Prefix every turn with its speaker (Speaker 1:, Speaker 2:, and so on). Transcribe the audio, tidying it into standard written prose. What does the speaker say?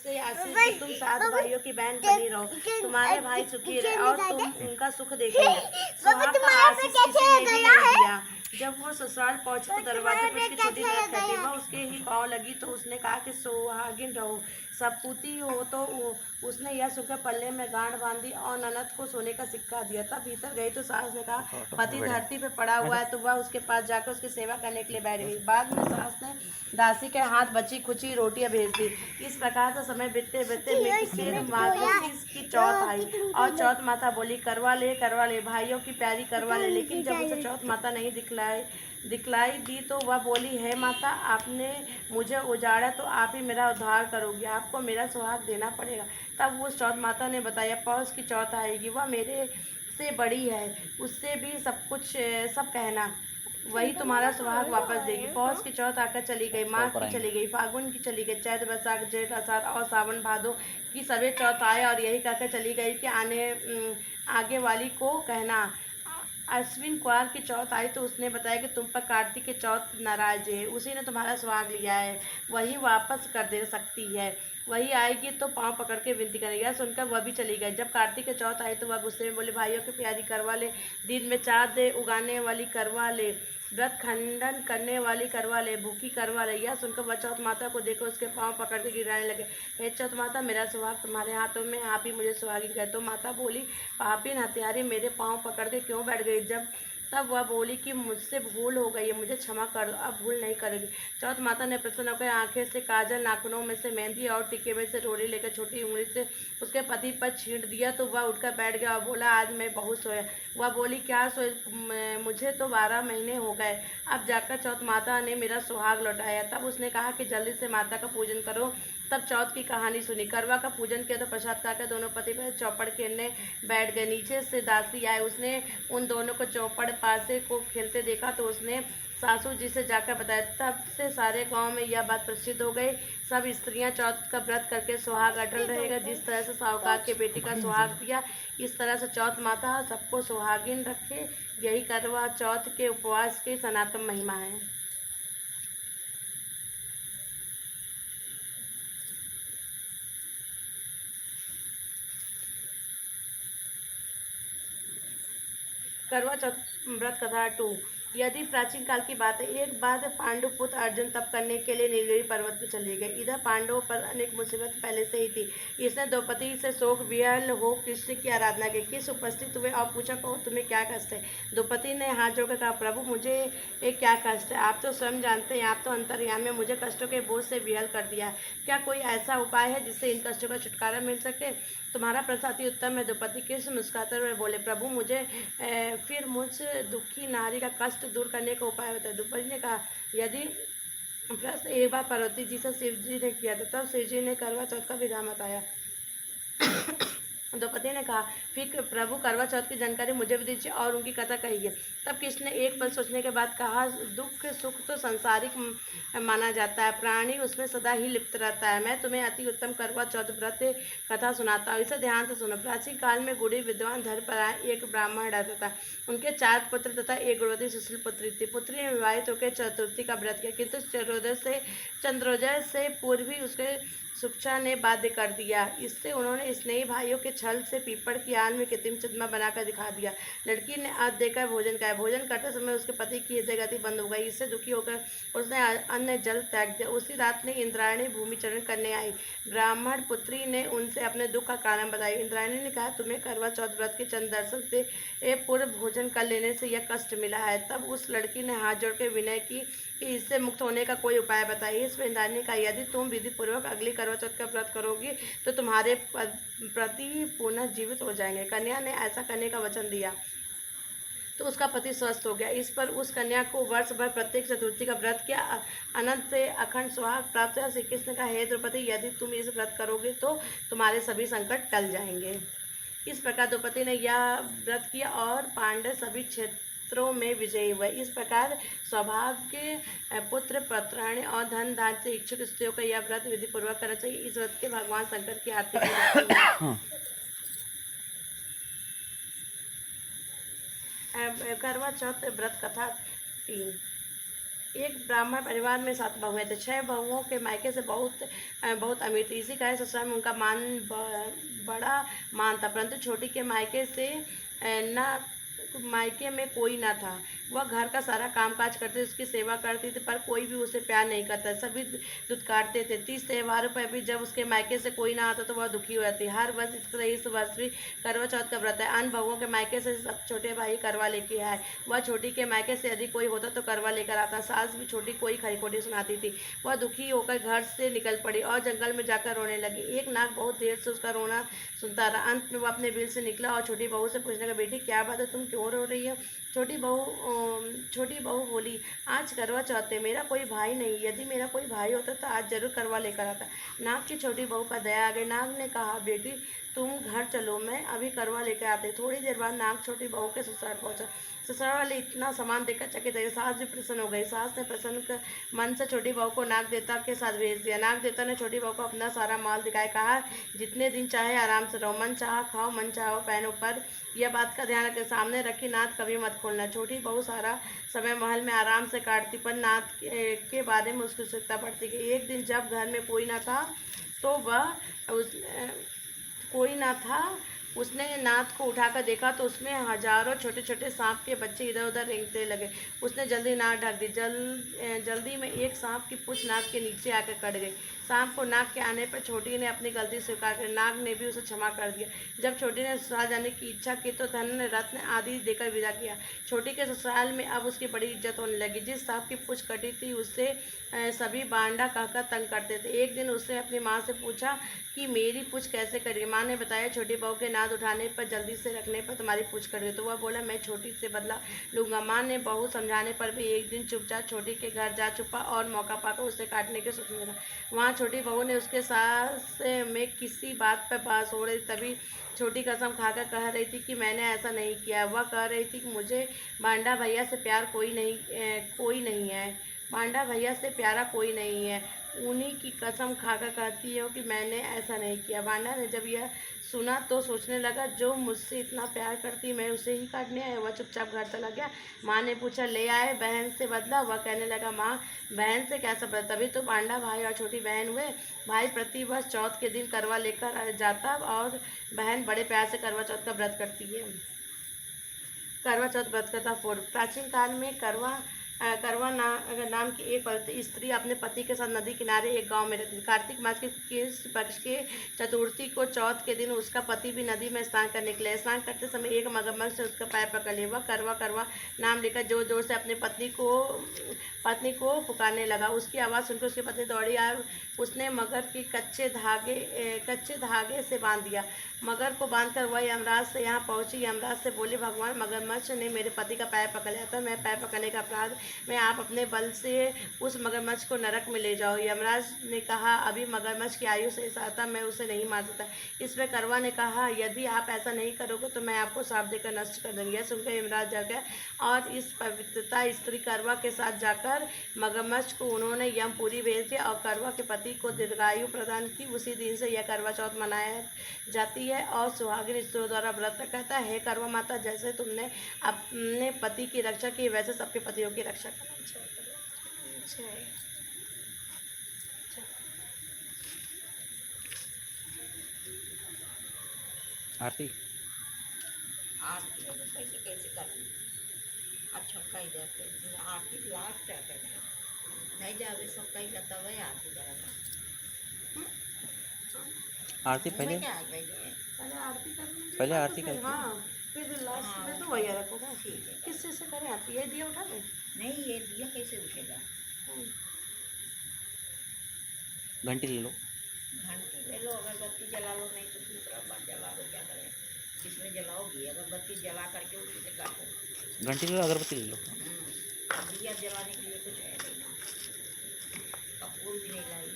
Speaker 1: मुझसे आशीष कि तुम 7 भाइयों की बहन बनी रहो, तुम्हारे भाई सुखी रहे और तुम उनका सुख देखो। सुहाग का आशीष किसी ने भी नहीं दिया। जब वो ससुराल पहुंची तो दरवाजे पर उसकी छोटी बहन खड़ी, वह उसके ही पाँव लगी तो उसने कहा कि सुहागिन रहो, सपूती हो। तो उसने यह सुनकर पल्ले में गांठ बांधी और ननद को सोने का सिक्का दिया। तब भीतर गई तो सास ने कहा पति धरती पे पड़ा हुआ है, तो वह उसके पास जाकर उसकी सेवा करने के लिए बैठ गई। बाद में सास ने दासी के हाथ बची खुची रोटियां भेज दी। इस प्रकार से समय बीतते बीतते की चौथ आई और चौथ माता बोली करवा ले भाइयों की प्यारी करवा ले। लेकिन जब उसे चौथ माता नहीं दिखलाई दी तो वह बोली है माता, आपने मुझे उजाड़ा तो आप ही मेरा उद्धार करोगी, आपको मेरा सुहाग देना पड़ेगा। तब उस चौथ माता ने बताया पौष की चौथ आएगी, वह मेरे से बड़ी है, उससे भी सब कहना, वही तुम्हारा सुहाग वापस देगी। पौष की चौथ आकर चली गई, माघ की चली गई, फागुन की चली गई, चैत बैसाख जेठ आषाढ़ और सावन भादो की सभी चौथ आए और यही कहकर चली गई कि आगे वाली को कहना। अश्विन कुमार की चौथ आई तो उसने बताया कि तुम पर कार्तिक की चौथ नाराज है, उसी ने तुम्हारा सुहाग लिया है, वही वापस कर दे सकती है, वही आएगी तो पाँव पकड़ के विनती करेगी। यह सुनकर वह भी चली गई। जब कार्तिक की चौथ आई तो वह गुस्से में बोले भाइयों की प्यारी करवा ले, दिन में चाँद उगाने वाली करवा ले, व्रत खंडन करने वाली करवा ले, भूखी करवा ले। यह सुनकर वह चौथ माता को देखो उसके पाँव पकड़ के गिराने लगे। हे चौथ माता, मेरा सुहाग तुम्हारे हाथों में, आप ही मुझे सुहागिन कर दो। माता बोली पापिन हत्यारी, मेरे पाँव पकड़ के क्यों बैठ गई? तब वह बोली कि मुझसे भूल हो गई है, मुझे क्षमा कर दो, अब भूल नहीं करेगी। चौथ माता ने प्रसन्न होकर आंखें से काजल, नाखूनों में से मेहंदी और टीके में से रोली लेकर छोटी उंगली से उसके पति पर छींट दिया तो वह उठकर बैठ गया और बोला आज मैं बहुत सोया। वह बोली क्या सोए, मुझे तो 12 महीने हो गए, अब जाकर चौथ माता ने मेरा सुहाग लौटाया। तब उसने कहा कि जल्दी से माता का पूजन करो। तब चौथ की कहानी सुनी। करवा का पूजन किया तो प्रसाद खाकर दोनों पति पत्नी चौपड़ खेलने बैठ गए। नीचे से दासी आए, उसने उन दोनों को चौपड़ पासे को खेलते देखा तो उसने सासू जी से जाकर बताया। तब से सारे गांव में यह बात प्रसिद्ध हो गई। सब स्त्रियां चौथ का व्रत करके सुहाग अटल रहेगा। जिस तरह से साहूकार के बेटी का सुहाग दिया, इस तरह से चौथ माता सबको सुहागिन रखे। यही करवा चौथ के उपवास की सनातन महिमा है। करवा चौथ व्रत कथा 2। यदि प्राचीन काल की बात है, एक बार पांडु पुत्र अर्जुन तप करने के लिए नीलगिरी पर्वत पर चले गए। इधर पांडवों पर अनेक मुसीबत पहले से ही थी। इसने द्रौपदी से शोक विहल हो कृष्ण की आराधना की। कृष्ण उपस्थित हुए और पूछा कहो तुम्हें क्या कष्ट है? द्रौपदी ने हाथ जोड़कर कहा प्रभु मुझे एक क्या कष्ट है, आप तो स्वयं जानते हैं, आप तो अंतर्यामी में मुझे कष्टों के बोझ से विहल कर दिया है। क्या कोई ऐसा उपाय है जिससे इन कष्टों का छुटकारा मिल सके? तुम्हारा प्रसाद ही उत्तम है। द्रौपदी कृष्ण मुस्कुराते हुए बोले प्रभु मुझे फिर मुझ दुखी नारी का कष्ट दूर करने का उपाय बताया। द्रौपदी ने कहा यदि प्रश्न एक बार पार्वती जी से शिव जी ने किया था, तब शिव जी ने करवा चौथ का विधान बताया। द्रौपदी ने कहा फिर प्रभु करवा चौथ की जानकारी मुझे भी दीजिए और उनकी कथा कहिए। तब कृष्ण ने एक पल सोचने के बाद कहा दुख सुख तो सांसारिक माना जाता है, प्राणी उसमें सदा ही लिप्त रहता है। मैं तुम्हें अति उत्तम करवा चौथ व्रत कथा सुनाता हूँ, इसे ध्यान से सुनो। प्राचीन काल में गुड़ी विद्वान धर्मपरायण एक ब्राह्मण रहता था। उनके 4 पुत्र तथा एक गुणवती सुशील पुत्री थी। पुत्री ने विवाहित होकर चतुर्थी का व्रत किया, किंतु चंद्रोदय से पूर्व ही उसके सुक्षा ने बाध्य कर दिया। इससे उन्होंने स्नेही भाइयों के छल से पीपड़ की आन में कृत्रिम चंद्रमा बनाकर दिखा दिया। लड़की ने अन्न देकर भोजन खाया। भोजन करते समय उसके पति की हृदय गति बंद हो गई। इससे दुखी होकर उसने अन्न जल त्याग दिया। उसी रात में इंद्रायणी भूमि चरण करने आई। ब्राह्मण पुत्री ने उनसे अपने दुख का कारण बताया। इंद्रायणी ने कहा तुम्हें करवा चौथ व्रत के चंद दर्शन से पूर्व भोजन कर लेने से यह कष्ट मिला है। तब उस लड़की ने हाथ जोड़कर विनय की कि इससे मुक्त होने का कोई उपाय बताइए। इस पर इंद्रायणी ने कहा यदि तुम विधि पूर्वक अगली करवा चौथ का व्रत करोगी तो तुम्हारे पति पुनः जीवित हो जाएंगे। कन्या ने ऐसा करने का वचन दिया तो उसका पति स्वस्थ हो गया। इस पर उस कन्या को वर्ष भर प्रत्येक चतुर्थी का व्रत किया। अनंत अखंड सुहाग प्राप्त हुआ। श्री कृष्ण का हे द्रौपदी यदि तुम इस व्रत करोगे तो तुम्हारे सभी संकट टल जाएंगे। इस प्रकार द्रौपदी ने यह व्रत किया और पांडव सभी क्षेत्रों में विजयी हुए। इस प्रकार सौभाग्य पुत्र पौत्राणी और धन दान से इच्छुक स्त्रियों का यह व्रत विधि पूर्वक करना चाहिए। इस व्रत के भगवान शंकर की आरती की जाती है। करवा चौथ व्रत कथा 3। एक ब्राह्मण परिवार में 7 बहुएं थे। 6 बहुओं के मायके से बहुत अमीर थी। इसी कारण ससुराल में उनका बड़ा मान था, परंतु छोटी के मायके से न मायके में कोई ना था। वह घर का सारा कामकाज करती, उसकी सेवा करती थी, पर कोई भी उसे प्यार नहीं करता। सभी दुत्कारते थे। 30 त्योहारों पर भी जब उसके मायके से कोई ना आता तो वह दुखी हो जाती। हर वर्ष इस वर्ष भी करवा चौथ का व्रत है। अन्य बहुओं के मायके से सब छोटे भाई करवा लेके आए। वह छोटी के मायके से यदि कोई होता तो करवा लेकर आता। सास भी छोटी कोई खरी-खोटी सुनाती थी। वह दुखी होकर घर से निकल पड़ी और जंगल में जाकर रोने लगी। एक नाग बहुत देर से उसका रोना सुनता रहा। अंत में वह अपने बिल से निकला और छोटी बहू से पूछने लगा, बेटी क्या बात है, तुम क्यों रो रही हो? छोटी बहू बोली, आज करवा चौथ है, मेरा कोई भाई नहीं। यदि मेरा कोई भाई होता तो आज जरूर करवा लेकर आता। नाग की छोटी बहू पर दया आ गई। नाग ने कहा, बेटी तुम घर चलो, मैं अभी करवा लेकर आते। थोड़ी देर बाद नाग छोटी बहू के ससुराल पहुंचा। ससुराल वाले इतना सामान देखकर चकित रहे। सास भी प्रसन्न हो गई। सास ने प्रसन्न मन से छोटी बहू को नाग देवता के साथ भेज दिया। नाग देवता ने छोटी बहू को अपना सारा माल दिखाया, कहा जितने दिन चाहे आराम से रहो, मन चाहा खाओ, मन चाहो पहनो, पर यह बात का ध्यान रखें, सामने रखी नाथ कभी मत खोलना। छोटी बहू सारा समय महल में आराम से काटती, पर नाथ के बारे में उसकी उत्सुकता बढ़ती गई। एक दिन जब घर में कोई ना था तो उसने नाथ को उठाकर देखा तो उसमें हजारों छोटे छोटे सांप के बच्चे इधर उधर रेंगते लगे। उसने जल्दी नाक ढक दी। जल्दी में एक सांप की पूंछ नाक के नीचे आकर कट गई। सांप को नाक के आने पर छोटी ने अपनी गलती स्वीकार कर, नाग ने भी उसे क्षमा कर दिया। जब छोटी ने ससुराल जाने की इच्छा की तो धन रत्न आदि देकर विदा किया। छोटी के ससुराल में अब उसकी बड़ी इज्जत होने लगी। जिस सांप की पूंछ कटी थी उससे सभी बांडा कहकर तंग करते थे। एक दिन उसने अपनी माँ से पूछा कि मेरी पूंछ कैसे कटी? माँ ने बताया, छोटी बहू के नाद उठाने पर जल्दी से रखने पर तुम्हारी पूंछ कट गई। तो वह बोला, मैं छोटी से बदला लूँगा। माँ ने बहू समझाने पर भी एक दिन चुपचाप छोटी के घर जा छुपा और मौका पाकर उसे काटने के सोचने लगा। वहाँ छोटी बहू ने उसके सास में किसी बात पर बहस हो रही, तभी छोटी कसम खाकर कह रही थी कि मैंने ऐसा नहीं किया। वह कह रही थी कि मुझे बांडा भैया से प्यार कोई नहीं है, बांडा भैया से प्यारा कोई नहीं है। उन्हीं की कसम खाकर कहती हो कि मैंने ऐसा नहीं किया। बांडा ने जब यह सुना तो सोचने लगा, जो मुझसे इतना प्यार करती मैं उसे ही काटने आया। वह चुपचाप घर चला गया। माँ ने पूछा, ले आए बहन से बदला? वह कहने लगा, माँ बहन से कैसा बदला? तभी तो बांडा भाई और छोटी बहन हुए। भाई प्रति वर्ष चौथ के दिन करवा लेकर जाता और बहन बड़े प्यार से करवा चौथ का व्रत करती है। करवा चौथ व्रत का पूर्व। प्राचीन काल में करवा नाम की एक स्त्री अपने पति के साथ नदी किनारे एक गांव में रहती थी। कार्तिक मास के कृष्ण पक्ष के चतुर्थी को चौथ के दिन उसका पति भी नदी में स्नान करने निकले। स्नान करते समय एक मगरमच्छ से उसका पैर पकड़ लिया। वह करवा नाम लेकर जोर जोर से अपने पत्नी को पुकारने लगा। उसकी आवाज़ सुनकर उसकी पत्नी दौड़ी और उसने मगर की कच्चे धागे से बांध दिया। मगर को बांधकर वह यमराज से यहाँ पहुँची। यमराज से बोले, भगवान मगरमच्छ ने मेरे पति का पैर पकड़ लिया था, मैं पैर पकड़ने का अपराध में आप अपने बल से उस मगरमच्छ को नरक में ले जाओ। यमराज ने कहा, अभी मगरमच्छ की आयु से आता, मैं उसे नहीं मार सकता। इस पर करवा ने कहा, यदि आप ऐसा नहीं करोगे तो मैं आपको श्राप देकर नष्ट कर दूंगी। यह सुनकर यमराज जल गया और इस पवित्रता स्त्री करवा के साथ जाकर मगरमच्छ को उन्होंने यमपुरी भेज दिया और करवा के पति को दीर्घायु प्रदान की। उसी दिन से यह करवा चौथ मनाया जाती है और सुहागिन स्त्रियों द्वारा व्रत कहता है, करवा माता, जैसे तुमने अपने पति की रक्षा की वैसे सबके पतियों की रक्षा करना।
Speaker 2: आरती
Speaker 3: कैसे करनी? अच्छा कही जाते आरती लास्ट जाते नहीं जावे सब कही जाता वही आरती करेगा।
Speaker 2: आरती पहले आरती करते।
Speaker 1: हाँ, फिर लास्ट में तो वही रखोगा।
Speaker 3: ठीक है,
Speaker 1: किस चीज़ से करें आरती? ये दिया उठा दे।
Speaker 3: नहीं ये दिया कैसे उठेगा?
Speaker 2: घंटी ले लो,
Speaker 3: घंटी ले लो, अगरबत्ती जला लो, नहीं तो दूसरा बात जला लो। क्या करें, किसमें जलाओगी? अगरबत्ती जला करके उसी से काटो।
Speaker 2: घंटी ले लो, अगरबत्ती ले लो।
Speaker 3: दिया जलाने के लिए कुछ है नहीं ना, कपूर भी नहीं लाई।